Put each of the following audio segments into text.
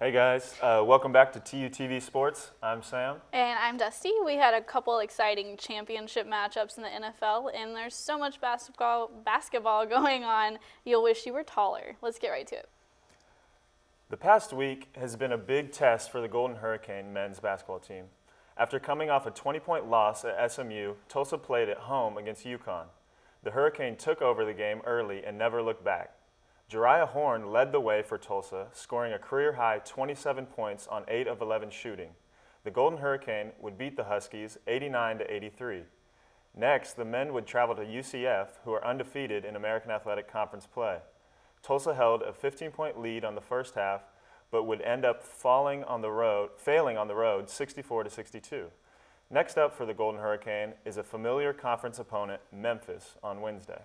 Hey guys, welcome back to TUTV Sports. I'm Sam. And I'm Dusty. We had a couple exciting championship matchups in the NFL, and there's so much basketball going on, you'll wish you were taller. Let's get right to it. The past week has been a big test for the Golden Hurricane men's basketball team. After coming off a 20-point loss at SMU, Tulsa played at home against UConn. The Hurricane took over the game early and never looked back. Jariah Horn led the way for Tulsa, scoring a career-high 27 points on 8 of 11 shooting. The Golden Hurricane would beat the Huskies 89-83. Next, the men would travel to UCF, who are undefeated in American Athletic Conference play. Tulsa held a 15-point lead on the first half, but would end up failing on the road 64-62. Next up for the Golden Hurricane is a familiar conference opponent, Memphis, on Wednesday.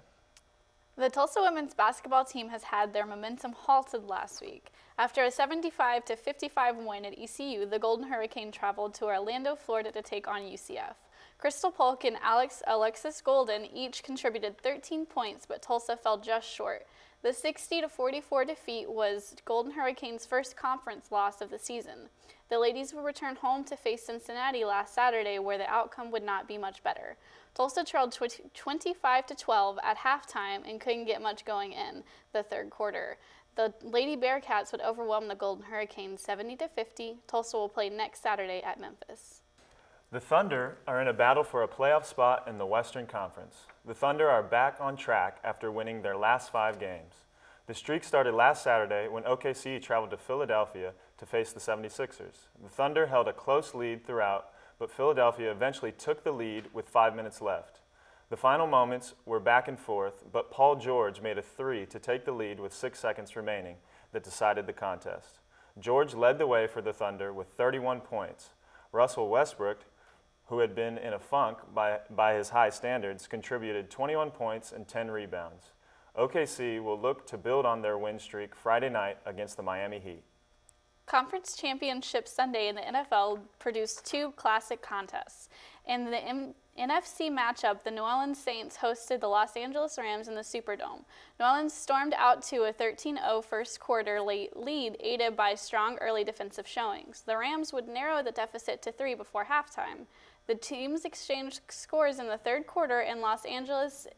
The Tulsa women's basketball team has had their momentum halted last week. After a 75-55 win at ECU, the Golden Hurricane traveled to Orlando, Florida to take on UCF. Crystal Polk and Alexis Golden each contributed 13 points, but Tulsa fell just short. The 60-44 defeat was Golden Hurricane's first conference loss of the season. The ladies will return home to face Cincinnati last Saturday, where the outcome would not be much better. Tulsa trailed 25-12 at halftime and couldn't get much going in the third quarter. The Lady Bearcats would overwhelm the Golden Hurricane 70-50. Tulsa will play next Saturday at Memphis. The Thunder are in a battle for a playoff spot in the Western Conference. The Thunder are back on track after winning their last 5 games. The streak started last Saturday when OKC traveled to Philadelphia to face the 76ers. The Thunder held a close lead throughout, but Philadelphia eventually took the lead with 5 minutes left. The final moments were back and forth, but Paul George made a 3 to take the lead with 6 seconds remaining that decided the contest. George led the way for the Thunder with 31 points. Russell Westbrook, who had been in a funk by his high standards, contributed 21 points and 10 rebounds. OKC will look to build on their win streak Friday night against the Miami Heat. Conference Championship Sunday in the NFL produced 2 classic contests. In the NFC matchup, the New Orleans Saints hosted the Los Angeles Rams in the Superdome. New Orleans stormed out to a 13-0 first quarter lead, aided by strong early defensive showings. The Rams would narrow the deficit to 3 before halftime. The teams exchanged scores in the third quarter, and Los Angeles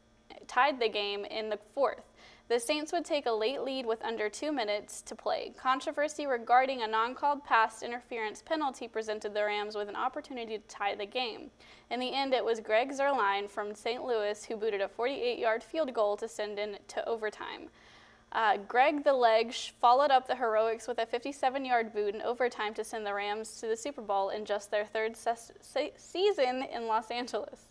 tied the game in the fourth. The Saints would take a late lead with under 2 minutes to play. Controversy regarding a non-called pass interference penalty presented the Rams with an opportunity to tie the game. In the end, it was Greg Zuerlein from St. Louis who booted a 48-yard field goal to send in to overtime. Greg the Leg followed up the heroics with a 57-yard boot in overtime to send the Rams to the Super Bowl in just their third season in Los Angeles.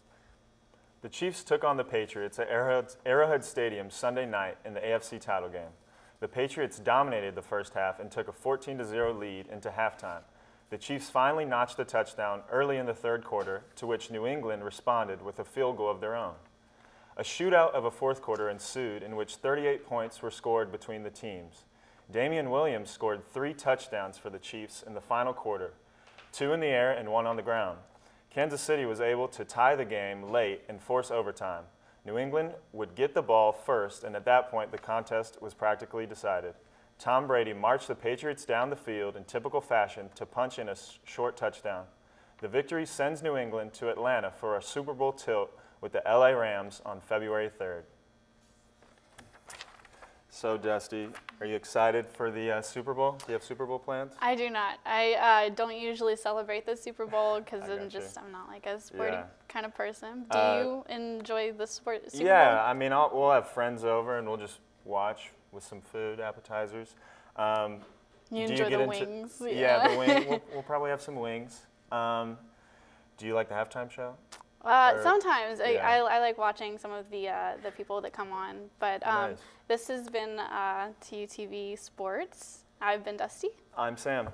The Chiefs took on the Patriots at Arrowhead Stadium Sunday night in the AFC title game. The Patriots dominated the first half and took a 14-0 lead into halftime. The Chiefs finally notched a touchdown early in the third quarter, to which New England responded with a field goal of their own. A shootout of a fourth quarter ensued in which 38 points were scored between the teams. Damian Williams scored 3 touchdowns for the Chiefs in the final quarter, 2 in the air and 1 on the ground. Kansas City was able to tie the game late and force overtime. New England would get the ball first, and at that point the contest was practically decided. Tom Brady marched the Patriots down the field in typical fashion to punch in a short touchdown. The victory sends New England to Atlanta for a Super Bowl tilt with the LA Rams on February 3rd. So, Dusty, are you excited for the Super Bowl? Do you have Super Bowl plans? I do not. I don't usually celebrate the Super Bowl because I'm not like a sporty kind of person. Do you enjoy the Super Bowl? Yeah, I mean, we'll have friends over and we'll just watch with some food, appetizers. You enjoy the wings? Yeah, the wing. We'll probably have some wings. Do you like the halftime show? Sometimes. Yeah. I like watching some of the people that come on. But Nice. This has been TUTV Sports. I've been Dusty. I'm Sam.